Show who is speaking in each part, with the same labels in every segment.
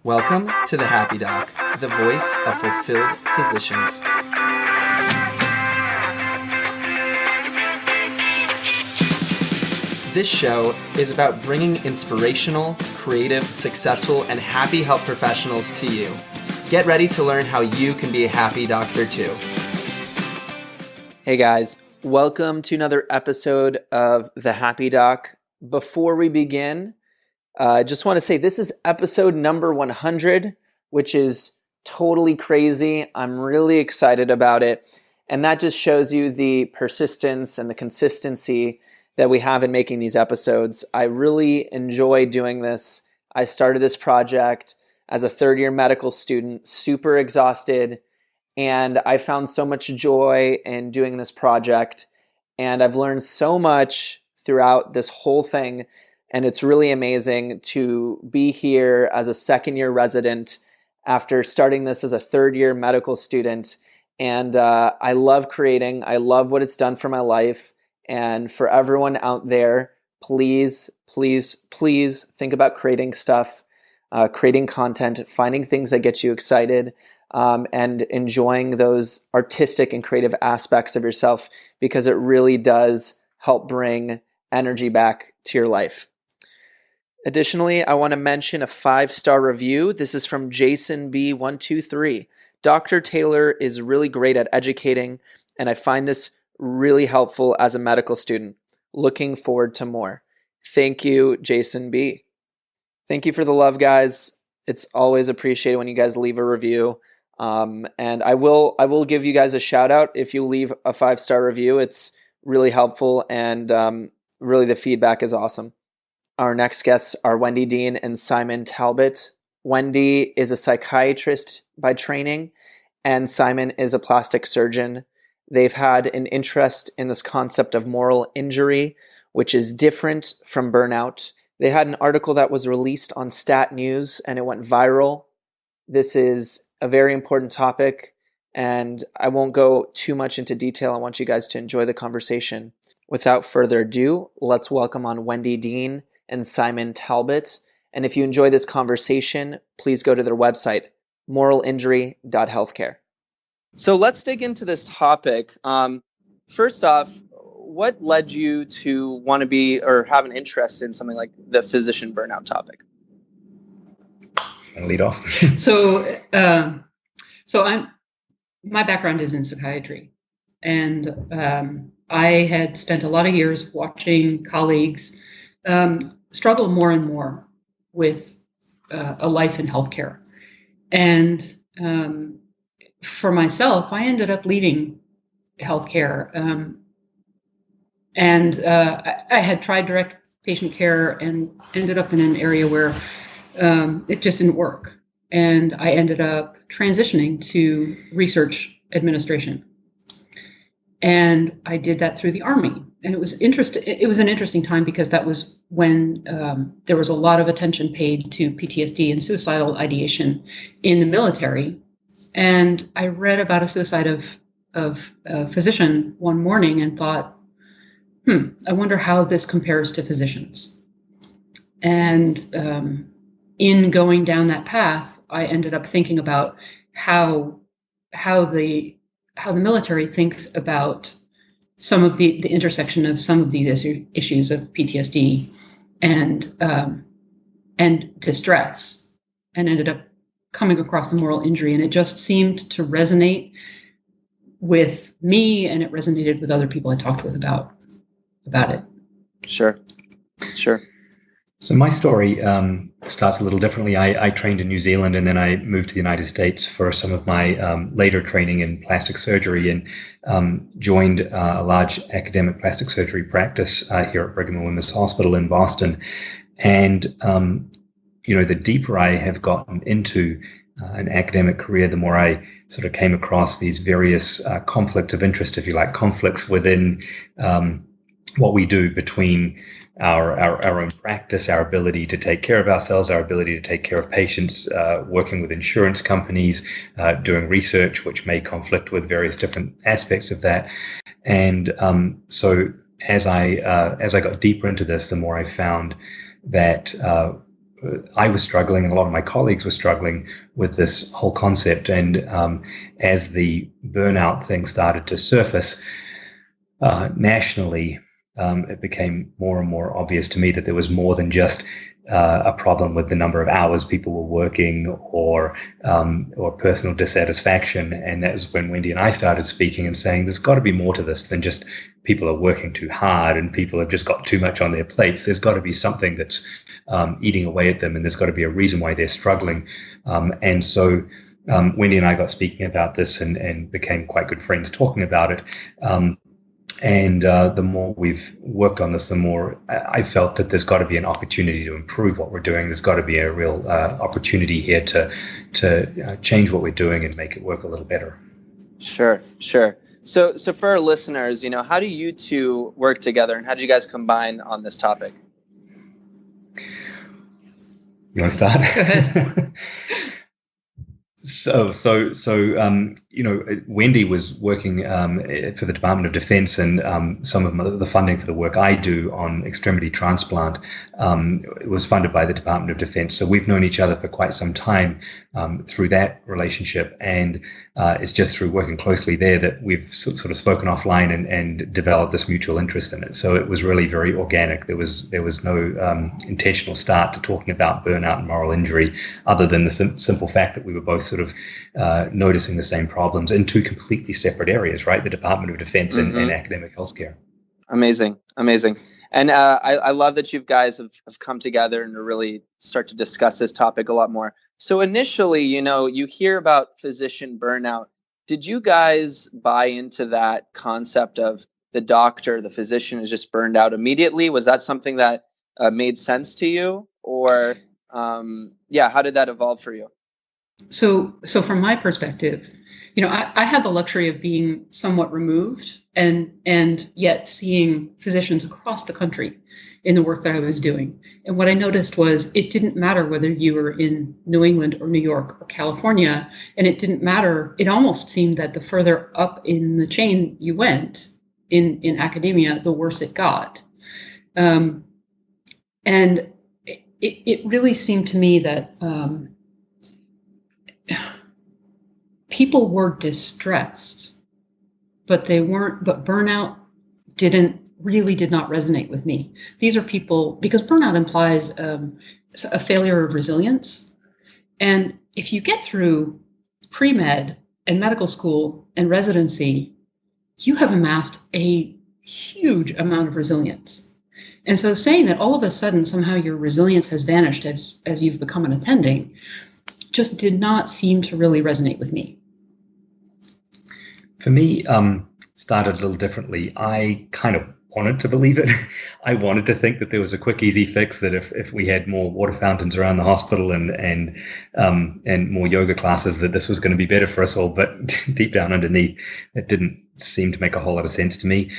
Speaker 1: Welcome to the Happy Doc, the voice of fulfilled physicians. This show is about bringing inspirational, creative, successful, and happy health professionals to you. Get ready to learn how you can be a happy doctor too. Hey guys, welcome to another episode of the Happy Doc. Before we begin, I just want to say this is episode number 100, which is totally crazy. I'm really excited about it. And that just shows you the persistence and the consistency that we have in making these episodes. I really enjoy doing this. I started this project as a third-year medical student, super exhausted, and I found so much joy in doing this project. And I've learned so much throughout this whole thing. And it's really amazing to be here as a second-year resident after starting this as a third-year medical student. And I love creating. I love what it's done for my life. And for everyone out there, please, please, please think about creating stuff, creating content, finding things that get you excited, and enjoying those artistic and creative aspects of yourself, because it really does help bring energy back to your life. Additionally, I want to mention a 5-star review. This is from Jason B123. Dr. Taylor is really great at educating, and I find this really helpful as a medical student. Looking forward to more. Thank you, Jason B. Thank you for the love, guys. It's always appreciated when you guys leave a review. And I will give you guys a shout out if you leave a 5-star review. It's really helpful, and really the feedback is awesome. Our next guests are Wendy Dean and Simon Talbot. Wendy is a psychiatrist by training, and Simon is a plastic surgeon. They've had an interest in this concept of moral injury, which is different from burnout. They had an article that was released on Stat News, and it went viral. This is a very important topic, and I won't go too much into detail. I want you guys to enjoy the conversation. Without further ado, let's welcome on Wendy Dean and Simon Talbot. And if you enjoy this conversation, please go to their website, moralinjury.healthcare. So let's dig into this topic. First off, what led you to want to be or have an interest in something like the physician burnout topic?
Speaker 2: I'll lead off.
Speaker 3: So my background is in psychiatry, and I had spent a lot of years watching colleagues struggle more and more with a life in healthcare. And for myself, I ended up leaving healthcare. I had tried direct patient care and ended up in an area where it just didn't work. And I ended up transitioning to research administration. And I did that through the Army. And it was interesting. It was an interesting time because that was when there was a lot of attention paid to PTSD and suicidal ideation in the military. And I read about a suicide of a physician one morning and thought, I wonder how this compares to physicians. And in going down that path, I ended up thinking about how the military thinks about some of the intersection of some of these issues of PTSD and distress, and ended up coming across the moral injury. And it just seemed to resonate with me, and it resonated with other people I talked with about it.
Speaker 1: Sure.
Speaker 2: So my story starts a little differently. I trained in New Zealand, and then I moved to the United States for some of my later training in plastic surgery, and joined a large academic plastic surgery practice here at Brigham and Women's Hospital in Boston. And the deeper I have gotten into an academic career, the more I sort of came across these various conflicts of interest, if you like, conflicts within what we do between our own practice, our ability to take care of ourselves, our ability to take care of patients, working with insurance companies, doing research, which may conflict with various different aspects of that. And so as I got deeper into this, the more I found that I was struggling, and a lot of my colleagues were struggling with this whole concept. And as the burnout thing started to surface nationally, it became more and more obvious to me that there was more than just a problem with the number of hours people were working or personal dissatisfaction. And that was when Wendy and I started speaking and saying, there's got to be more to this than just people are working too hard and people have just got too much on their plates. There's got to be something that's eating away at them, and there's got to be a reason why they're struggling. And so Wendy and I got speaking about this and became quite good friends talking about it. And the more we've worked on this, the more I felt that there's got to be an opportunity to improve what we're doing. There's got to be a real opportunity here to change what we're doing and make it work a little better.
Speaker 1: Sure. So for our listeners, how do you two work together, and how do you guys combine on this topic?
Speaker 2: You want to start?
Speaker 3: Go ahead.
Speaker 2: So, Wendy was working for the Department of Defense, and some of the funding for the work I do on extremity transplant was funded by the Department of Defense. So we've known each other for quite some time through that relationship, and it's just through working closely there that we've sort of spoken offline and developed this mutual interest in it. So it was really very organic. There was no intentional start to talking about burnout and moral injury, other than the simple fact that we were both sort of noticing the same problems in two completely separate areas, right? The Department of Defense and academic healthcare.
Speaker 1: Amazing. And I love that you guys have come together and to really start to discuss this topic a lot more. So initially, you hear about physician burnout. Did you guys buy into that concept of the physician is just burned out immediately? Was that something that made sense to you? Or, how did that evolve for you?
Speaker 3: So from my perspective, I had the luxury of being somewhat removed and yet seeing physicians across the country in the work that I was doing. And what I noticed was it didn't matter whether you were in New England or New York or California, and it didn't matter. It almost seemed that the further up in the chain you went in academia, the worse it got. And it really seemed to me that people were distressed, but burnout did not resonate with me. These are people, because burnout implies a failure of resilience. And if you get through pre-med and medical school and residency, you have amassed a huge amount of resilience. And so saying that all of a sudden somehow your resilience has vanished as you've become an attending just did not seem to really resonate with me.
Speaker 2: For me, started a little differently. I kind of wanted to believe it. I wanted to think that there was a quick, easy fix, that if we had more water fountains around the hospital and more yoga classes, that this was going to be better for us all. But deep down underneath, it didn't seem to make a whole lot of sense to me.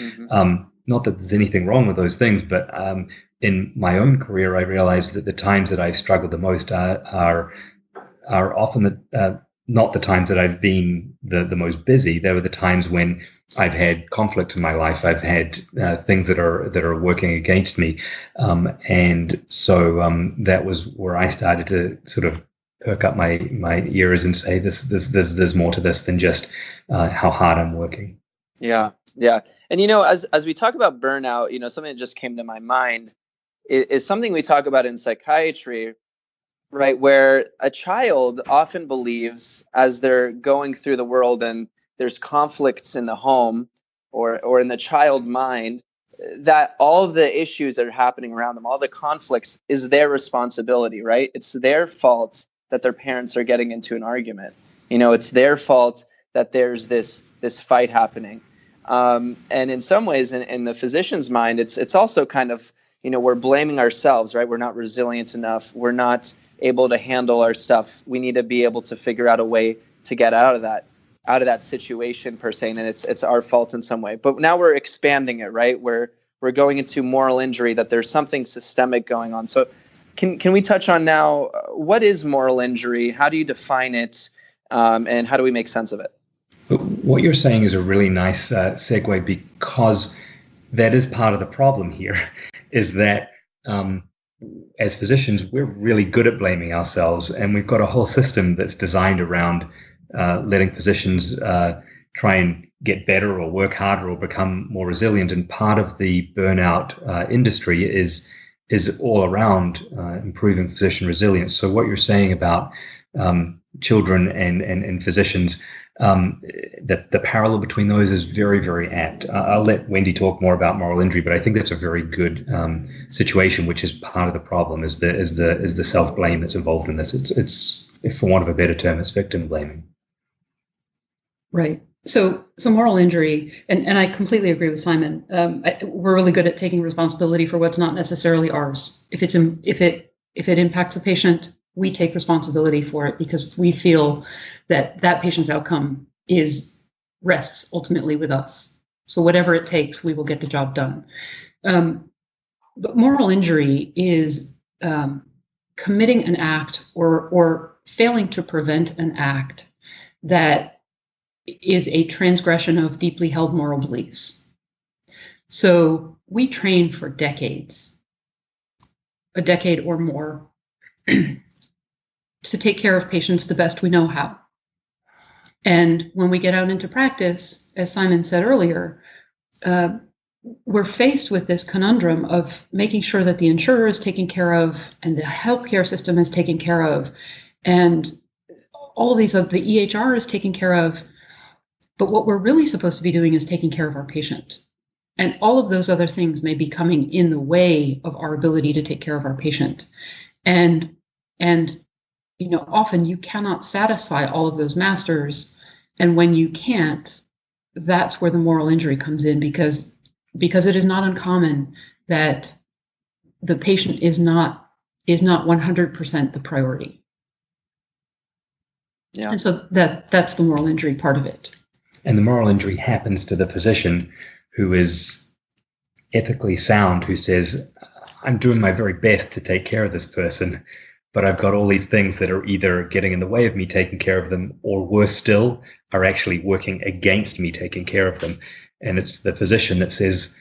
Speaker 2: Not that there's anything wrong with those things, but in my own career, I realized that the times that I've struggled the most are often not the times that I've been the most busy. They were the times when I've had conflict in my life. I've had things that are working against me, and so that was where I started to sort of perk up my ears and say, there's more to this than just how hard I'm working.
Speaker 1: Yeah. And as we talk about burnout, something that just came to my mind is something we talk about in psychiatry, right? Where a child often believes, as they're going through the world and there's conflicts in the home or in the child mind, that all of the issues that are happening around them, all the conflicts, is their responsibility, right? It's their fault that their parents are getting into an argument. It's their fault that there's this fight happening. And in some ways, in the physician's mind, it's also kind of, we're blaming ourselves, right? We're not resilient enough. We're not able to handle our stuff. We need to be able to figure out a way to get out of that situation per se, and it's our fault in some way. But now we're expanding it, right? We're going into moral injury, that there's something systemic going on. So can we touch on now, what is moral injury? How do you define it? And how do we make sense of it?
Speaker 2: What you're saying is a really nice segue, because that is part of the problem here, is that as physicians, we're really good at blaming ourselves, and we've got a whole system that's designed around letting physicians try and get better or work harder or become more resilient. And part of the burnout industry is all around improving physician resilience. So what you're saying about children and physicians, the parallel between those is very, very apt. I'll let Wendy talk more about moral injury, but I think that's a very good situation, which is part of the problem, is the self-blame that's involved in this. It's for want of a better term, it's victim blaming. Right.
Speaker 3: So moral injury, and I completely agree with Simon. We're really good at taking responsibility for what's not necessarily ours. If it impacts a patient, we take responsibility for it because we feel that patient's outcome rests ultimately with us. So whatever it takes, we will get the job done. But moral injury is committing an act or failing to prevent an act that is a transgression of deeply held moral beliefs. So we train for decades, a decade or more, to take care of patients the best we know how. And when we get out into practice, as Simon said earlier, we're faced with this conundrum of making sure that the insurer is taken care of and the healthcare system is taken care of, and all of these, the EHR is taken care of. But what we're really supposed to be doing is taking care of our patient. And all of those other things may be coming in the way of our ability to take care of our patient. And often you cannot satisfy all of those masters. And when you can't, that's where the moral injury comes in, because it is not uncommon that the patient is not 100% the priority.
Speaker 1: Yeah.
Speaker 3: And so that's the moral injury part of it.
Speaker 2: And the moral injury happens to the physician who is ethically sound, who says, I'm doing my very best to take care of this person, but I've got all these things that are either getting in the way of me taking care of them, or worse still, are actually working against me taking care of them. And it's the physician that says,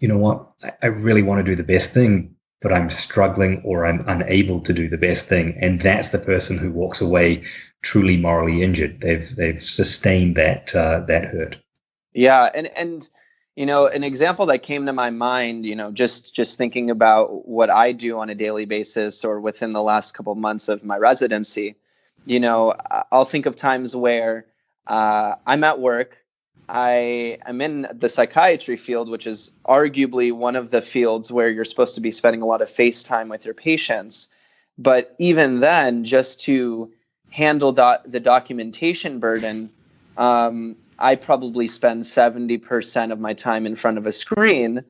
Speaker 2: you know what, I really want to do the best thing, but I'm struggling or I'm unable to do the best thing. And that's the person who walks away truly morally injured. They've sustained that hurt.
Speaker 1: Yeah, and an example that came to my mind, just thinking about what I do on a daily basis or within the last couple of months of my residency, I'll think of times where I'm at work. I'm in the psychiatry field, which is arguably one of the fields where you're supposed to be spending a lot of face time with your patients. But even then, just to handle the documentation burden, I probably spend 70% of my time in front of a screen.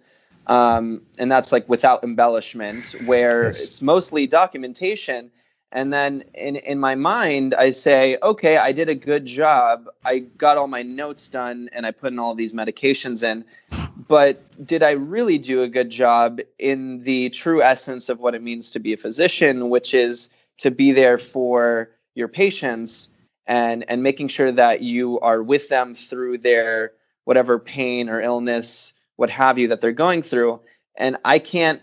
Speaker 1: And that's like without embellishment, where
Speaker 2: Yes.
Speaker 1: It's mostly documentation. And then in my mind, I say, okay, I did a good job. I got all my notes done and I put in all these medications in. But did I really do a good job in the true essence of what it means to be a physician, which is to be there for your patients and making sure that you are with them through their whatever pain or illness, what have you, that they're going through. And I can't,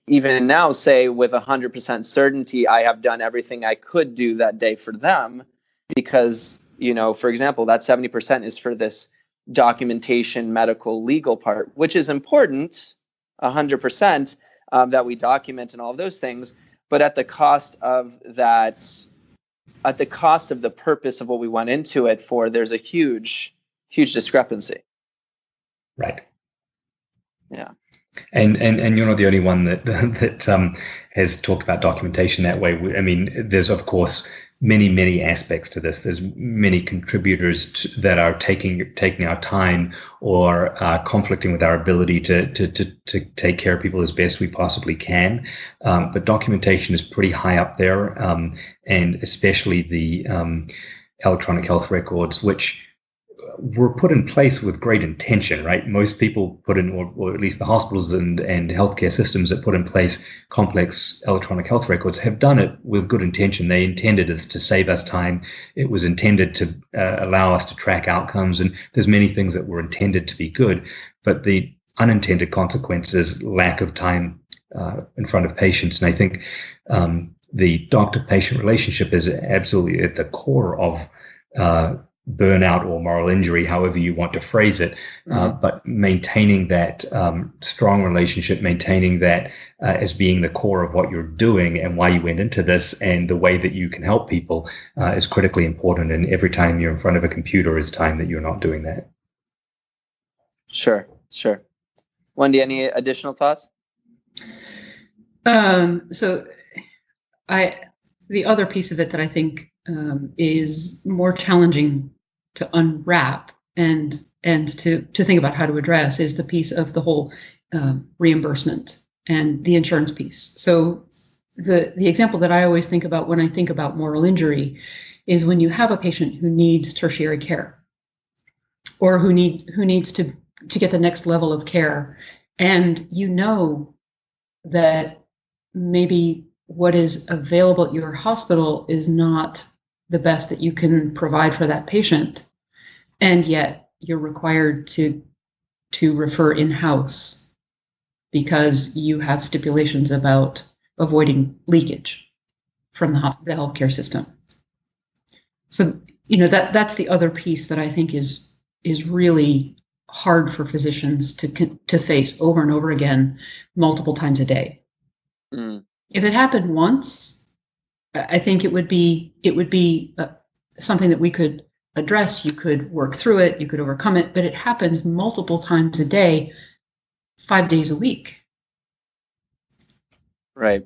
Speaker 1: even now say with 100% certainty, I have done everything I could do that day for them because, for example, that 70% is for this documentation, medical, legal part, which is important, 100%, that we document and all of those things, but at the cost of that, at the cost of the purpose of what we went into it for, there's a huge discrepancy.
Speaker 2: Right.
Speaker 1: Yeah.
Speaker 2: And you're not the only one that has talked about documentation that way. I mean, there's of course many aspects to this. There's many contributors that are taking our time or conflicting with our ability to take care of people as best we possibly can. But documentation is pretty high up there, and especially the electronic health records, which were put in place with great intention, right? Most people put in, or at least the hospitals and healthcare systems that put in place complex electronic health records have done it with good intention. They intended it to save us time. It was intended to allow us to track outcomes, and there's many things that were intended to be good, but the unintended consequences, lack of time in front of patients. And I think the doctor-patient relationship is absolutely at the core of burnout or moral injury, however you want to phrase it. But maintaining that strong relationship, maintaining that as being the core of what you're doing and why you went into this and the way that you can help people is critically important. And every time you're in front of a computer is time that you're not doing that.
Speaker 1: Sure. Wendy, any additional thoughts?
Speaker 3: So the other piece of it that I think is more challenging to unwrap and to think about how to address is the piece of the whole reimbursement and the insurance piece. So the example that I always think about when I think about moral injury is when you have a patient who needs tertiary care or who needs to get the next level of care, and you know that maybe what is available at your hospital is not the best that you can provide for that patient, and yet you're required to refer in-house because you have stipulations about avoiding leakage from the healthcare system. So, that's the other piece that I think is really hard for physicians to face over and over again, multiple times a day. If it happened once, I think it would be something that we could address. You could work through it, you could overcome it, but it happens multiple times a day, 5 days a week.
Speaker 1: Right.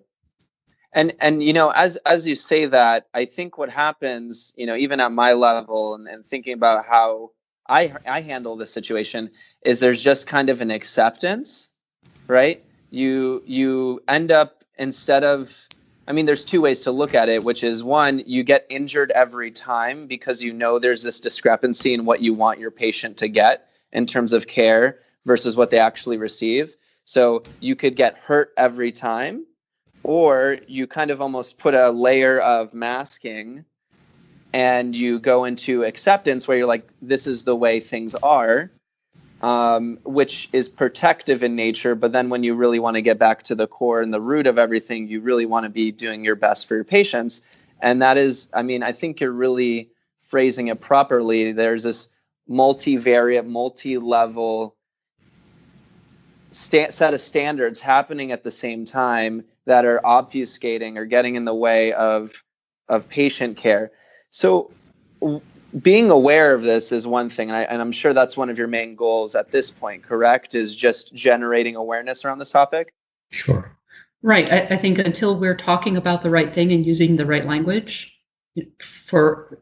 Speaker 1: And as you say that, I think what happens, even at my level and thinking about how I handle the situation is there's just kind of an acceptance, right? You end up, instead of, there's two ways to look at it, which is one, you get injured every time because there's this discrepancy in what you want your patient to get in terms of care versus what they actually receive. So you could get hurt every time, or you kind of almost put a layer of masking and you go into acceptance where you're like, this is the way things are, which is protective in nature. But then when you really want to get back to the core and the root of everything, you really want to be doing your best for your patients. And that is, I think you're really phrasing it properly. There's this multivariate, multi-level set of standards happening at the same time that are obfuscating or getting in the way of patient care. So being aware of this is one thing, and I'm sure that's one of your main goals at this point, correct? Is just generating awareness around this topic?
Speaker 2: Sure.
Speaker 3: Right. I think until we're talking about the right thing and using the right language, for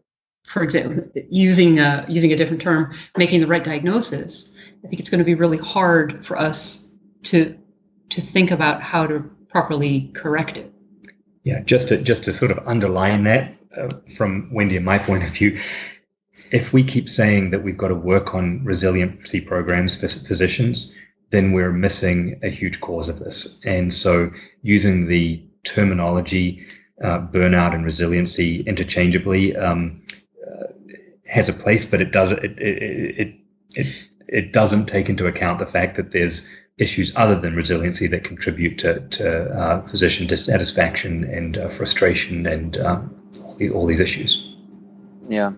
Speaker 3: example, using a different term, making the right diagnosis, I think it's going to be really hard for us to think about how to properly correct it.
Speaker 2: Yeah, just to sort of underline that from Wendy and my point of view, if we keep saying that we've got to work on resiliency programs for physicians, then we're missing a huge cause of this. And so using the terminology burnout and resiliency interchangeably has a place, but it doesn't take into account the fact that there's issues other than resiliency that contribute to physician dissatisfaction and frustration and all these issues.
Speaker 1: Yeah.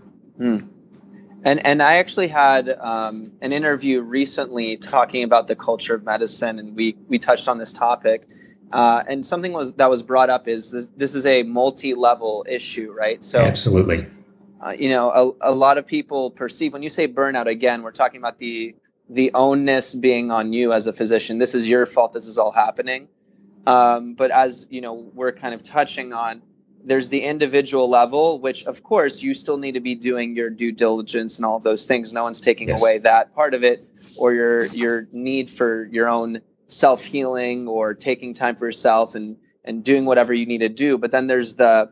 Speaker 1: And I actually had an interview recently talking about the culture of medicine, and we touched on this topic. And something that was brought up is this is a multi-level issue, right? So
Speaker 2: absolutely.
Speaker 1: A lot of people perceive, when you say burnout, again, we're talking about the onus being on you as a physician. This is your fault. This is all happening. But as we're kind of touching on, there's the individual level, which of course you still need to be doing your due diligence and all of those things. No one's taking away that part of it, or your need for your own self-healing or taking time for yourself and doing whatever you need to do. But then there's the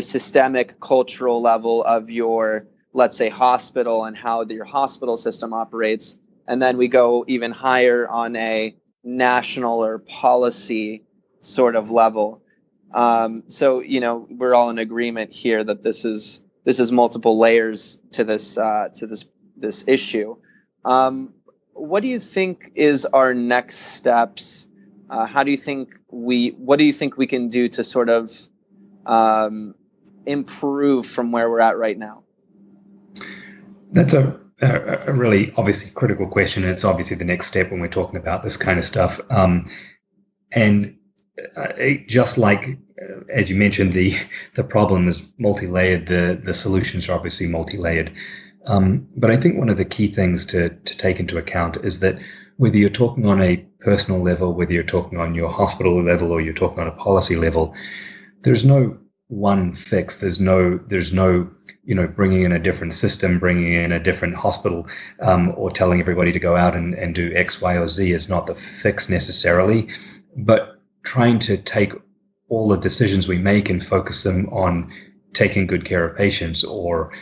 Speaker 1: systemic cultural level of your, let's say, hospital and how your hospital system operates. And then we go even higher on a national or policy sort of level. So we're all in agreement here that this is multiple layers to this issue. What do you think is our next steps what do you think we can do to sort of improve from where we're at right now?
Speaker 2: That's a really obviously critical question, and it's obviously the next step when we're talking about this kind of stuff. And just like as you mentioned, the problem is multi-layered. The solutions are obviously multi-layered. But I think one of the key things to take into account is that whether you're talking on a personal level, whether you're talking on your hospital level, or you're talking on a policy level, there's no one fix. There's no bringing in a different system, bringing in a different hospital, or telling everybody to go out and do X, Y, or Z is not the fix necessarily. But trying to take all the decisions we make and focus them on taking good care of patients, or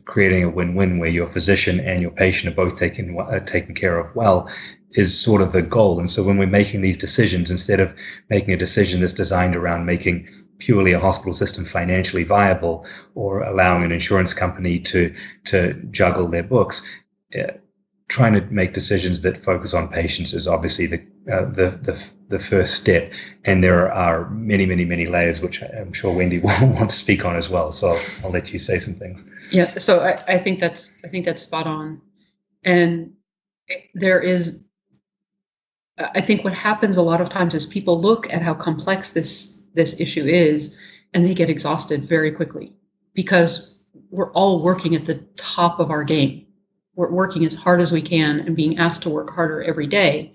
Speaker 2: creating a win-win where your physician and your patient are both taken care of well, is sort of the goal. And so when we're making these decisions, instead of making a decision that's designed around making purely a hospital system financially viable, or allowing an insurance company to juggle their books, trying to make decisions that focus on patients is obviously the first step. And there are many, many, many layers, which I'm sure Wendy will want to speak on as well. So I'll let you say some things.
Speaker 3: Yeah. So I think that's spot on. And I think what happens a lot of times is people look at how complex this issue is, and they get exhausted very quickly, because we're all working at the top of our game. We're working as hard as we can and being asked to work harder every day.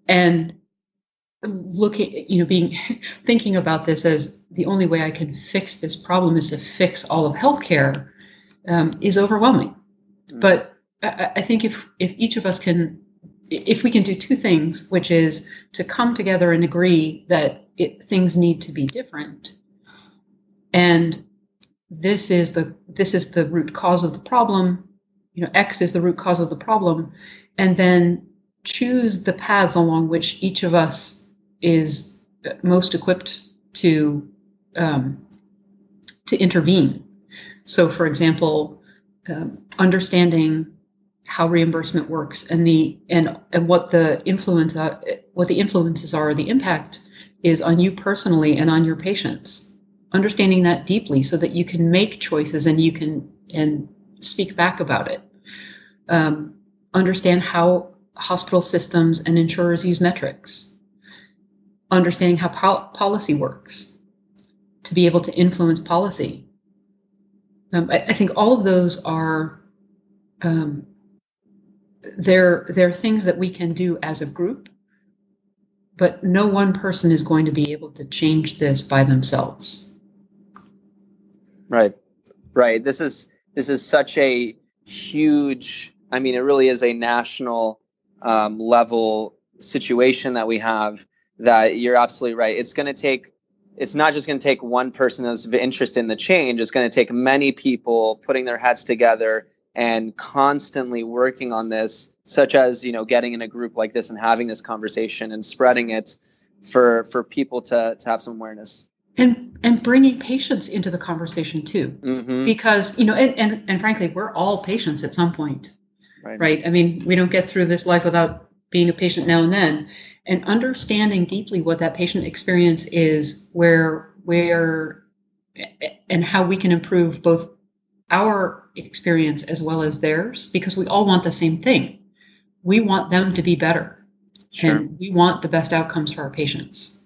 Speaker 3: And thinking about this as the only way I can fix this problem is to fix all of healthcare is overwhelming. But I think if each of us if we can do two things, which is to come together and agree that things need to be different, and this is the root cause of the problem. X is the root cause of the problem, and then choose the paths along which each of us is most equipped to intervene. So, for example, understanding how reimbursement works and what the influences are, the impact is on you personally and on your patients. Understanding that deeply so that you can make choices and you can speak back about it. Understand how hospital systems and insurers use metrics. Understanding how policy works to be able to influence policy. I think all of those are they're things that we can do as a group, but no one person is going to be able to change this by themselves.
Speaker 1: Right. This is such a huge, it really is a national level situation that we have, that you're absolutely right. It's not just going to take one person that's of interest in the change. It's going to take many people putting their heads together and constantly working on this, such as, getting in a group like this and having this conversation and spreading it for people to have some awareness.
Speaker 3: And bringing patients into the conversation too, because, and frankly, we're all patients at some point, right? We don't get through this life without being a patient now and then, and understanding deeply what that patient experience is, where and how we can improve both our experience as well as theirs, because we all want the same thing. We want them to be better. Sure. And we want the best outcomes for our patients.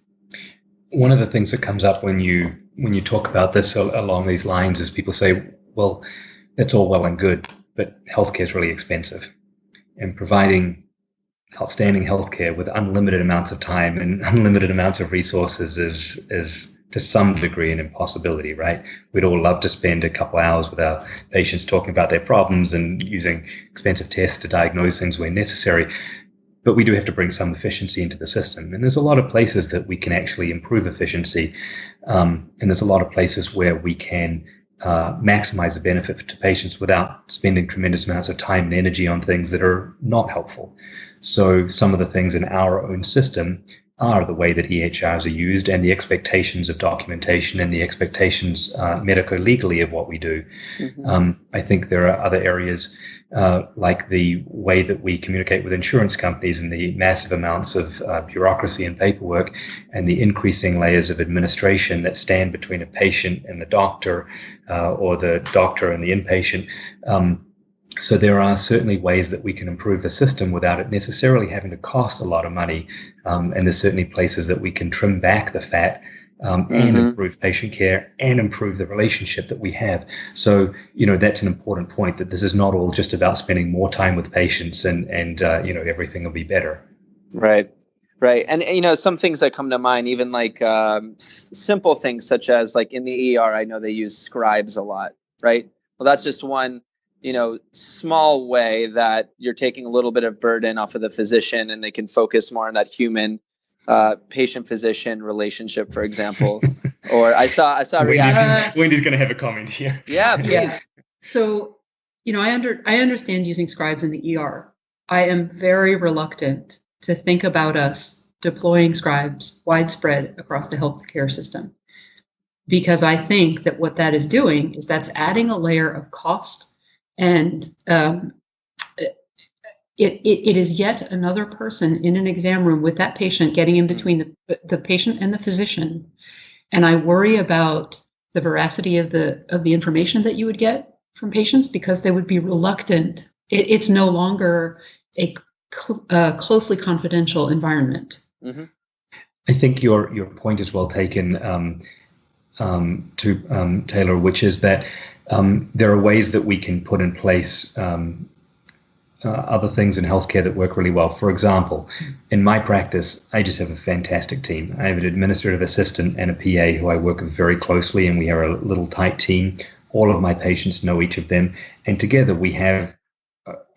Speaker 2: One of the things that comes up when you talk about this along these lines is people say, well, that's all well and good, but healthcare is really expensive. And providing outstanding healthcare with unlimited amounts of time and unlimited amounts of resources is to some degree an impossibility, right? We'd all love to spend a couple hours with our patients talking about their problems and using expensive tests to diagnose things where necessary. But we do have to bring some efficiency into the system. And there's a lot of places that we can actually improve efficiency. And there's a lot of places where we can maximize the benefit to patients without spending tremendous amounts of time and energy on things that are not helpful. So some of the things in our own system are the way that EHRs are used and the expectations of documentation and the expectations medico-legally of what we do. I think there are other areas like the way that we communicate with insurance companies and the massive amounts of bureaucracy and paperwork and the increasing layers of administration that stand between a patient and the doctor or the doctor and the inpatient. So there are certainly ways that we can improve the system without it necessarily having to cost a lot of money. And there's certainly places that we can trim back the fat and improve patient care and improve the relationship that we have. So, that's an important point, that this is not all just about spending more time with patients and everything will be better.
Speaker 4: Right. And, some things that come to mind, even like simple things such as like in the ER, I know they use scribes a lot, right? Well, that's just one small way that you're taking a little bit of burden off of the physician and they can focus more on that human patient-physician relationship, for example. Or I saw
Speaker 2: Wendy's going to have a comment here.
Speaker 4: Yeah, please.
Speaker 3: Yeah. So, I understand using scribes in the ER. I am very reluctant to think about us deploying scribes widespread across the healthcare system, because I think that what that is doing is that's adding a layer of cost. And it is yet another person in an exam room with that patient, getting in between the patient and the physician. And I worry about the veracity of the information that you would get from patients, because they would be reluctant. It's no longer a closely confidential environment.
Speaker 2: I think your point is well taken, to Taylor, which is that there are ways that we can put in place other things in healthcare that work really well. For example, in my practice, I just have a fantastic team. I have an administrative assistant and a PA who I work with very closely, and we are a little tight team. All of my patients know each of them, and together we have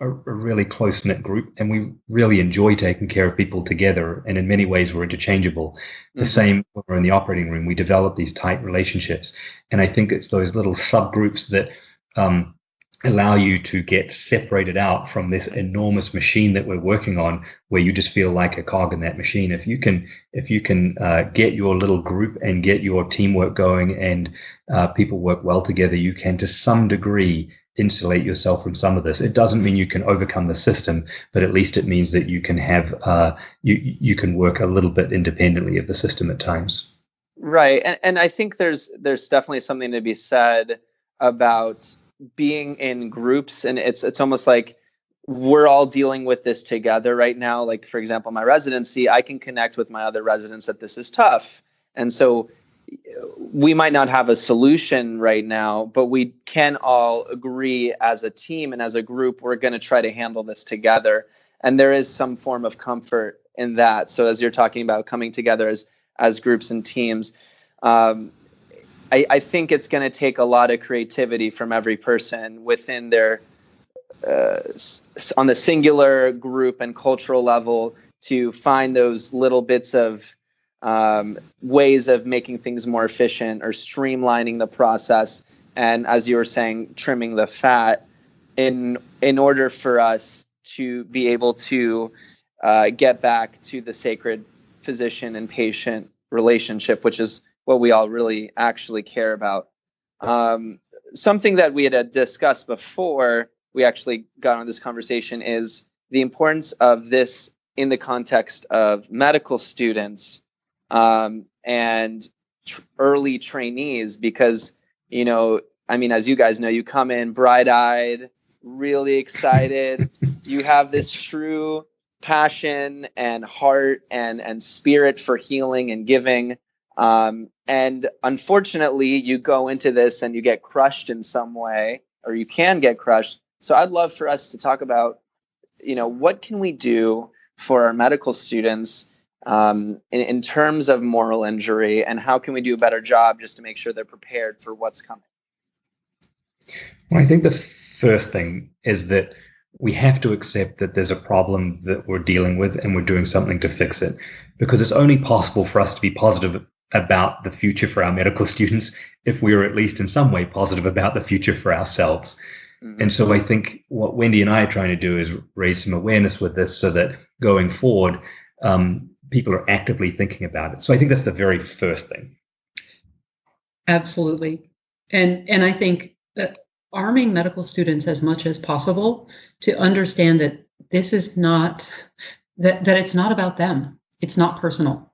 Speaker 2: a really close-knit group, and we really enjoy taking care of people together, and in many ways we're interchangeable. The same when we're in the operating room, we develop these tight relationships, and I think it's those little subgroups that allow you to get separated out from this enormous machine that we're working on, where you just feel like a cog in that machine. If you can get your little group and get your teamwork going and people work well together, you can to some degree insulate yourself from some of this. It doesn't mean you can overcome the system, but at least it means that you can have you can work a little bit independently of the system at times.
Speaker 4: Right, and I think there's definitely something to be said about being in groups, and it's almost like we're all dealing with this together right now. Like, for example, my residency, I can connect with my other residents that this is tough, and so we might not have a solution right now, but we can all agree as a team and as a group, we're going to try to handle this together. And there is some form of comfort in that. So as you're talking about coming together as groups and teams, I think it's going to take a lot of creativity from every person within their on the singular group and cultural level to find those little bits of ways of making things more efficient or streamlining the process. And as you were saying, trimming the fat in order for us to be able to get back to the sacred physician and patient relationship, which is what we all really actually care about. Something that we had discussed before we actually got on this conversation is the importance of this in the context of medical students and early trainees, because, as you guys know, you come in bright-eyed, really excited. You have this true passion and heart and spirit for healing and giving. And unfortunately, you go into this and you get crushed in some way, or you can get crushed. So I'd love for us to talk about, what can we do for our medical students in terms of moral injury, and how can we do a better job just to make sure they're prepared for what's coming?
Speaker 2: Well, I think the first thing is that we have to accept that there's a problem that we're dealing with and we're doing something to fix it, because it's only possible for us to be positive about the future for our medical students if we are at least in some way positive about the future for ourselves. And so I think what Wendy and I are trying to do is raise some awareness with this so that going forward, people are actively thinking about it. So I think that's the very first thing.
Speaker 3: Absolutely. And I think that arming medical students as much as possible to understand that this is not, that it's not about them. It's not personal.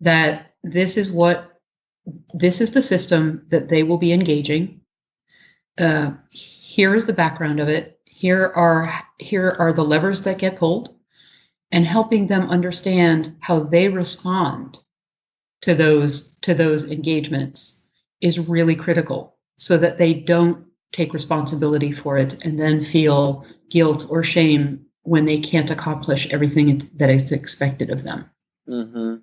Speaker 3: That this is the system that they will be engaging. Here is the background of it. Here are the levers that get pulled, and helping them understand how they respond to those engagements is really critical, so that they don't take responsibility for it and then feel guilt or shame when they can't accomplish everything that is expected of them.
Speaker 4: Mm-hmm.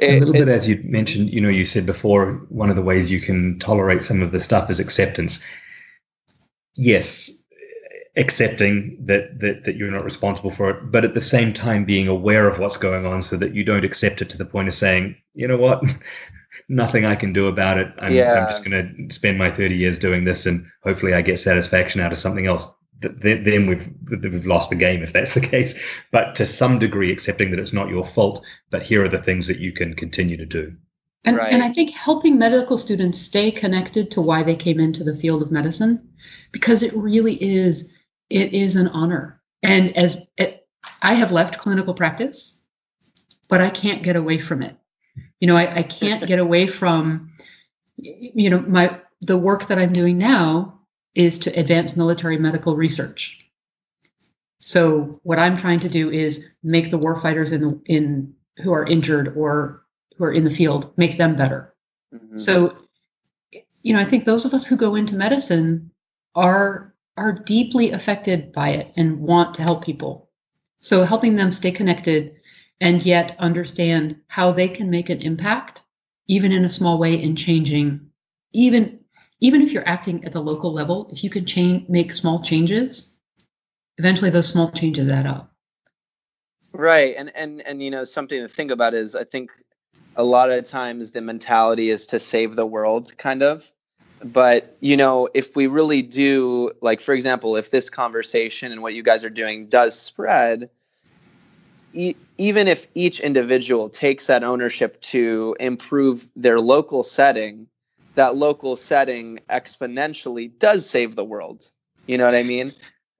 Speaker 2: A little bit, as you mentioned, you said before, one of the ways you can tolerate some of the stuff is acceptance. Yes, accepting that you're not responsible for it, but at the same time being aware of what's going on so that you don't accept it to the point of saying, you know what, nothing I can do about it. I'm just going to spend my 30 years doing this and hopefully I get satisfaction out of something else. Then we've lost the game if that's the case. But to some degree, accepting that it's not your fault, but here are the things that you can continue to do.
Speaker 3: And I think helping medical students stay connected to why they came into the field of medicine, because it really is, it is an honor. And I have left clinical practice, but I can't get away from it. I can't get away from, the work that I'm doing now is to advance military medical research. So what I'm trying to do is make the warfighters who are injured or who are in the field, make them better. Mm-hmm. So, I think those of us who go into medicine are deeply affected by it and want to help people. So helping them stay connected and yet understand how they can make an impact, even in a small way, in changing, even if you're acting at the local level, if you can make small changes, eventually those small changes add up.
Speaker 4: Right. And something to think about is, I think a lot of times the mentality is to save the world, kind of. But, if we really do, like, for example, if this conversation and what you guys are doing does spread, even if each individual takes that ownership to improve their local setting, that local setting exponentially does save the world. You know what I mean?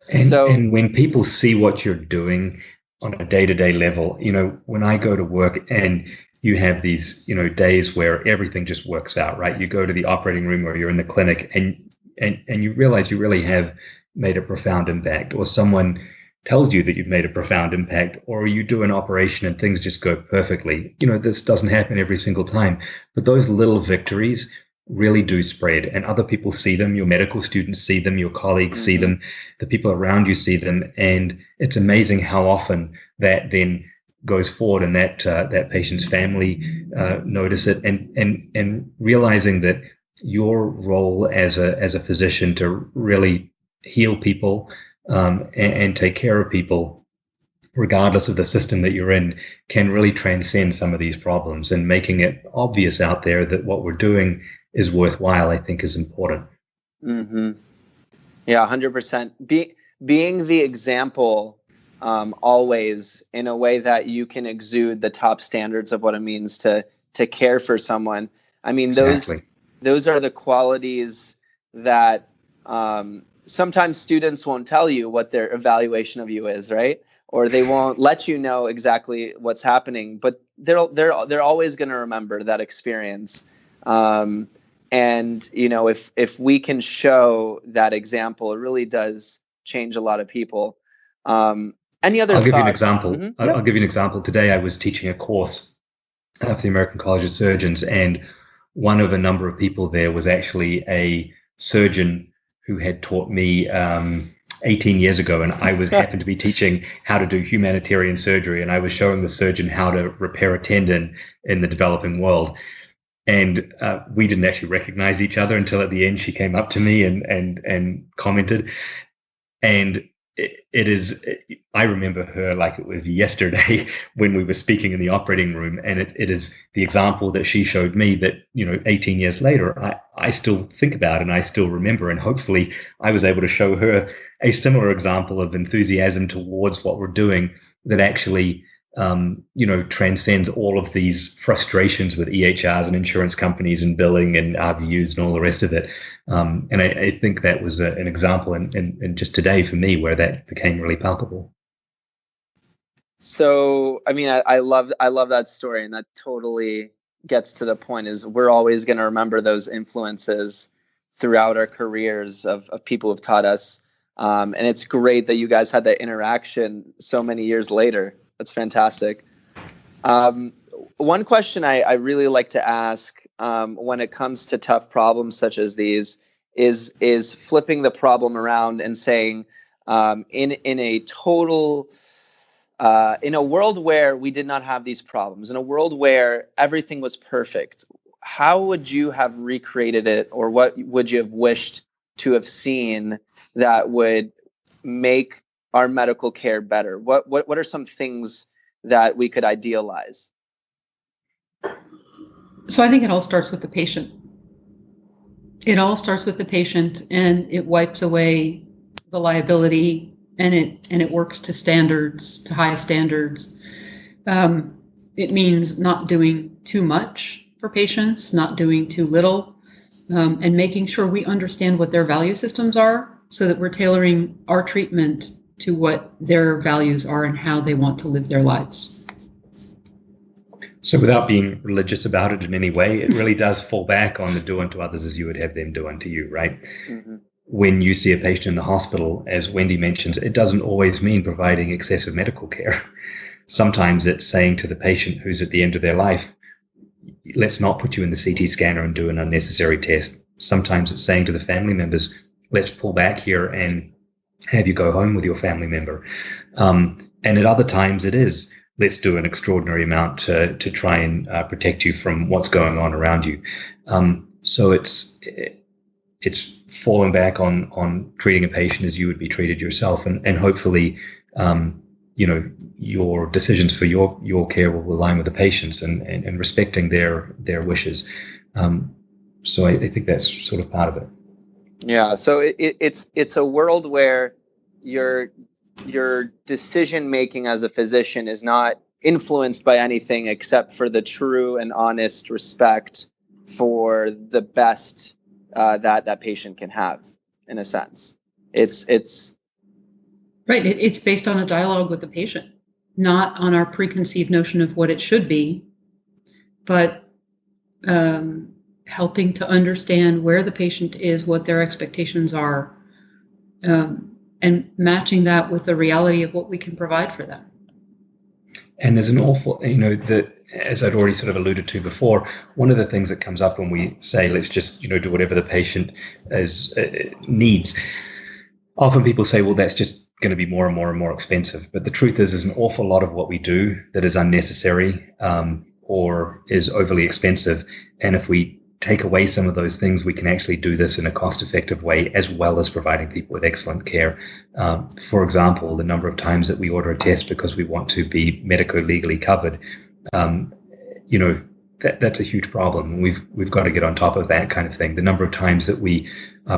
Speaker 2: And when people see what you're doing on a day-to-day level, when I go to work and you have these, days where everything just works out, right? You go to the operating room or you're in the clinic and you realize you really have made a profound impact, or someone tells you that you've made a profound impact, or you do an operation and things just go perfectly. This doesn't happen every single time, but those little victories really do spread, and other people see them. Your medical students see them, your colleagues see them, the people around you see them, and it's amazing how often that then goes forward and that patient's family notice it, and realizing that your role as a physician to really heal people and take care of people, regardless of the system that you're in, can really transcend some of these problems. And making it obvious out there that what we're doing is worthwhile, I think, is important.
Speaker 4: Mm-hmm. Yeah, 100%. Being the example always, in a way that you can exude the top standards of what it means to care for someone. I mean, those are the qualities that sometimes students won't tell you what their evaluation of you is, right? Or they won't let you know exactly what's happening, but they're always going to remember that experience. And if we can show that example, it really does change a lot of people. Any other thoughts?
Speaker 2: Give you an example.
Speaker 4: Mm-hmm.
Speaker 2: I'll give you an example. Today I was teaching a course for the American College of Surgeons, and one of a number of people there was actually a surgeon who had taught me 18 years ago, and I happened to be teaching how to do humanitarian surgery, and I was showing the surgeon how to repair a tendon in the developing world. And we didn't actually recognize each other until at the end she came up to me and commented. And I remember her like it was yesterday when we were speaking in the operating room, and it is the example that she showed me that 18 years later I still think about and I still remember, and hopefully I was able to show her a similar example of enthusiasm towards what we're doing that actually transcends all of these frustrations with EHRs and insurance companies and billing and RVUs and all the rest of it. And I think that was an example in just today for me where that became really palpable.
Speaker 4: So, I mean, I love that story, and that totally gets to the point. Is we're always going to remember those influences throughout our careers of people who've taught us. And it's great that you guys had that interaction so many years later. That's fantastic. One question I really like to ask when it comes to tough problems such as these is flipping the problem around and saying, in a world where we did not have these problems, in a world where everything was perfect, how would you have recreated it, or what would you have wished to have seen that would make our medical care better? What are some things that we could idealize?
Speaker 3: So I think it all starts with the patient. It all starts with the patient, and it wipes away the liability, and it works to standards, to high standards. It means not doing too much for patients, not doing too little, and making sure we understand what their value systems are so that we're tailoring our treatment to what their values are and how they want to live their lives.
Speaker 2: So without being religious about it in any way, it really does fall back on the do unto others as you would have them do unto you, right? Mm-hmm. When you see a patient in the hospital, as Wendy mentions, it doesn't always mean providing excessive medical care. Sometimes it's saying to the patient who's at the end of their life, let's not put you in the CT scanner and do an unnecessary test. Sometimes it's saying to the family members, let's pull back here and have you go home with your family member. And at other times it is, let's do an extraordinary amount to try and protect you from what's going on around you. So it's falling back on treating a patient as you would be treated yourself, and hopefully, your decisions for your care will align with the patient's and respecting their wishes. So I think that's sort of part of it.
Speaker 4: Yeah. So it's a world where your decision making as a physician is not influenced by anything except for the true and honest respect for the best that patient can have, in a sense. It's
Speaker 3: right. It's based on a dialogue with the patient, not on our preconceived notion of what it should be, but helping to understand where the patient is, what their expectations are, and matching that with the reality of what we can provide for them.
Speaker 2: And there's an awful, as I'd already sort of alluded to before, one of the things that comes up when we say, let's just, do whatever the patient needs. Often people say, well, that's just going to be more and more and more expensive. But the truth is, there's an awful lot of what we do that is unnecessary or is overly expensive. And if we take away some of those things, we can actually do this in a cost-effective way, as well as providing people with excellent care. For example, the number of times that we order a test because we want to be medico-legally covered, that's a huge problem. We've got to get on top of that kind of thing. The number of times that we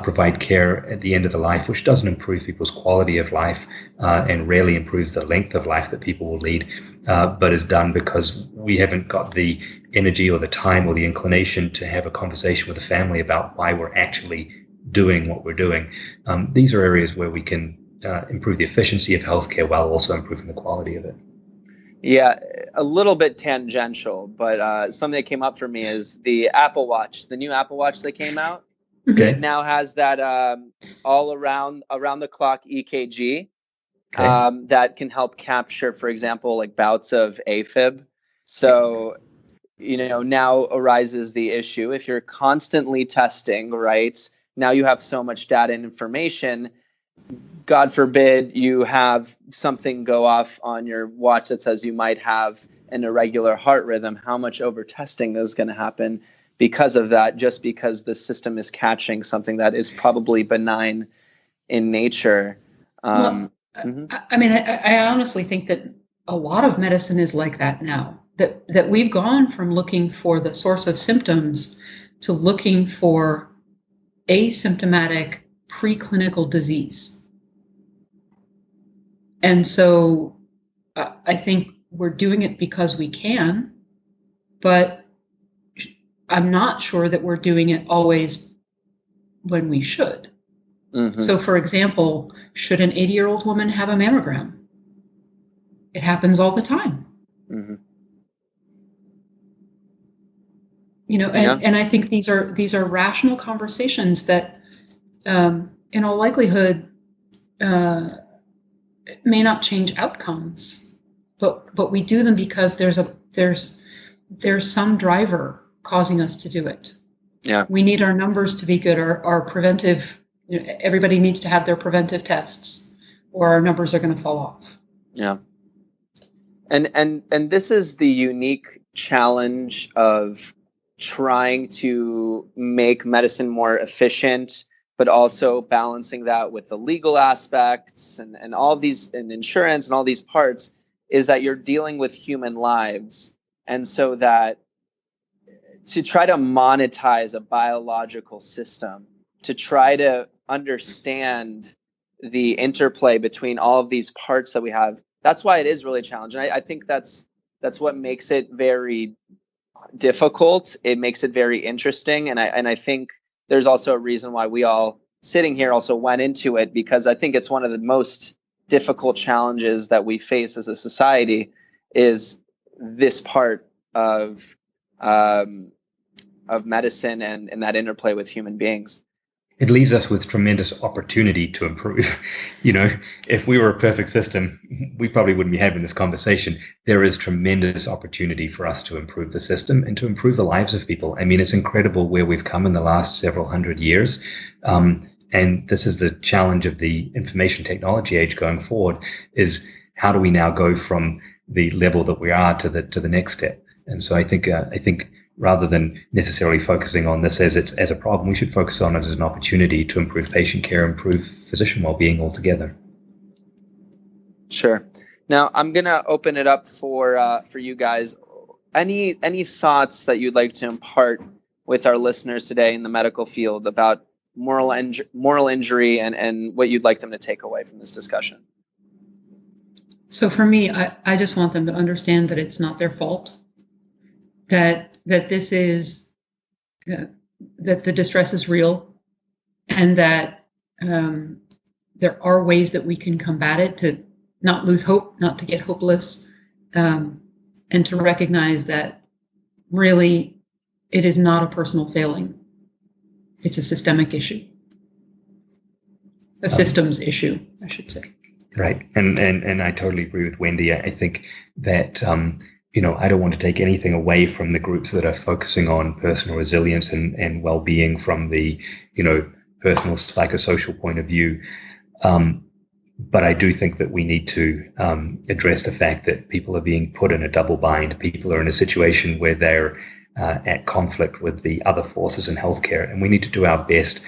Speaker 2: provide care at the end of the life, which doesn't improve people's quality of life and rarely improves the length of life that people will lead, but is done because we haven't got the energy or the time or the inclination to have a conversation with the family about why we're actually doing what we're doing. These are areas where we can improve the efficiency of healthcare while also improving the quality of it.
Speaker 4: Yeah, a little bit tangential, but something that came up for me is the Apple Watch, the new Apple Watch that came out. Okay. It now has that all around the clock EKG that can help capture, for example, like bouts of AFib. So, now arises the issue, if you're constantly testing, right? Now you have so much data and information. God forbid you have something go off on your watch that says you might have an irregular heart rhythm. How much over testing is going to happen because of that, just because the system is catching something that is probably benign in nature?
Speaker 3: I honestly think that a lot of medicine is like that now, that we've gone from looking for the source of symptoms to looking for asymptomatic preclinical disease. And so I think we're doing it because we can, but I'm not sure that we're doing it always when we should. Mm-hmm. So, for example, should an 80-year-old woman have a mammogram? It happens all the time. Mm-hmm. And I think these are rational conversations that, in all likelihood, may not change outcomes, but we do them because there's some driver causing us to do it.
Speaker 4: Yeah.
Speaker 3: We need our numbers to be good. Our preventive, everybody needs to have their preventive tests, or our numbers are going to fall off.
Speaker 4: Yeah. And this is the unique challenge of trying to make medicine more efficient, but also balancing that with the legal aspects and all of these, and insurance and all these parts, is that you're dealing with human lives. And so that to try to monetize a biological system, to try to understand the interplay between all of these parts that we have, that's why it is really challenging. I think that's what makes it very difficult. It makes it very interesting. And I think there's also a reason why we all sitting here also went into it, because I think it's one of the most difficult challenges that we face as a society, is this part of medicine and that interplay with human beings.
Speaker 2: It leaves us with tremendous opportunity to improve. If we were a perfect system, we probably wouldn't be having this conversation. There is tremendous opportunity for us to improve the system and to improve the lives of people. I mean, it's incredible where we've come in the last several hundred years. And this is the challenge of the information technology age going forward, is how do we now go from the level that we are to the next step? And so I think rather than necessarily focusing on this as a problem, we should focus on it as an opportunity to improve patient care, improve physician well-being altogether.
Speaker 4: Sure. Now I'm going to open it up for you guys. Any thoughts that you'd like to impart with our listeners today in the medical field about moral injury and what you'd like them to take away from this discussion?
Speaker 3: So for me, I just want them to understand that it's not their fault, that this is, that the distress is real, and that there are ways that we can combat it, to not lose hope, not to get hopeless, and to recognize that really it is not a personal failing. It's a systemic issue, a systems issue, I should say.
Speaker 2: Right. And I totally agree with Wendy. I think that, I don't want to take anything away from the groups that are focusing on personal resilience and well-being from the, personal psychosocial point of view. But I do think that we need to address the fact that people are being put in a double bind. People are in a situation where they're at conflict with the other forces in healthcare, and we need to do our best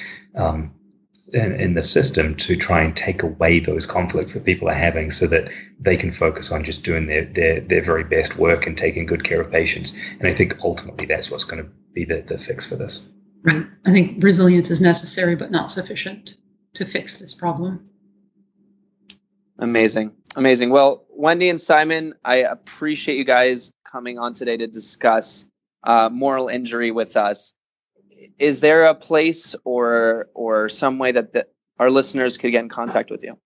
Speaker 2: in the system to try and take away those conflicts that people are having, so that they can focus on just doing their very best work and taking good care of patients. And I think ultimately that's what's going to be the fix for this.
Speaker 3: Right. I think resilience is necessary, but not sufficient to fix this problem.
Speaker 4: Amazing. Well, Wendy and Simon, I appreciate you guys coming on today to discuss moral injury with us. Is there a place or some way that our listeners could get in contact with you?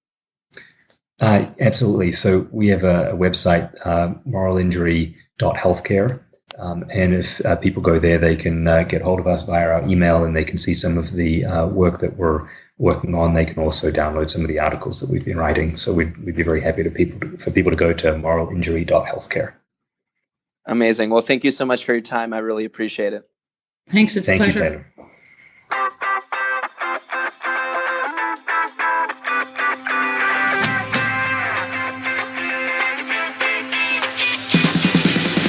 Speaker 2: Absolutely. So we have a website, moralinjury.healthcare. And if people go there, they can get hold of us via our email, and they can see some of the work that we're working on. They can also download some of the articles that we've been writing. So we'd be very happy for people to go to moralinjury.healthcare.
Speaker 4: Amazing. Well, thank you so much for your time. I really appreciate it.
Speaker 3: Thanks. It's a pleasure.
Speaker 2: Thank you, Taylor.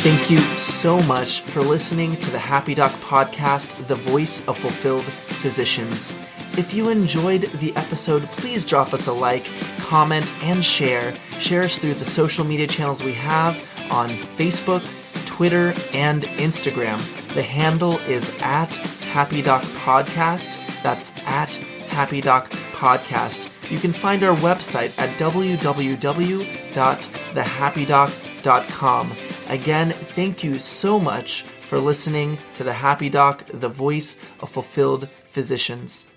Speaker 1: Thank you so much for listening to the Happy Doc podcast, the voice of fulfilled physicians. If you enjoyed the episode, please drop us a like, comment, and share. Share us through the social media channels we have on Facebook, Twitter, and Instagram. The handle is @HappyDocPodcast. That's @HappyDocPodcast. You can find our website at www.thehappydoc.com. happydoc.com. Again, thank you so much for listening to The Happy Doc, the voice of fulfilled physicians.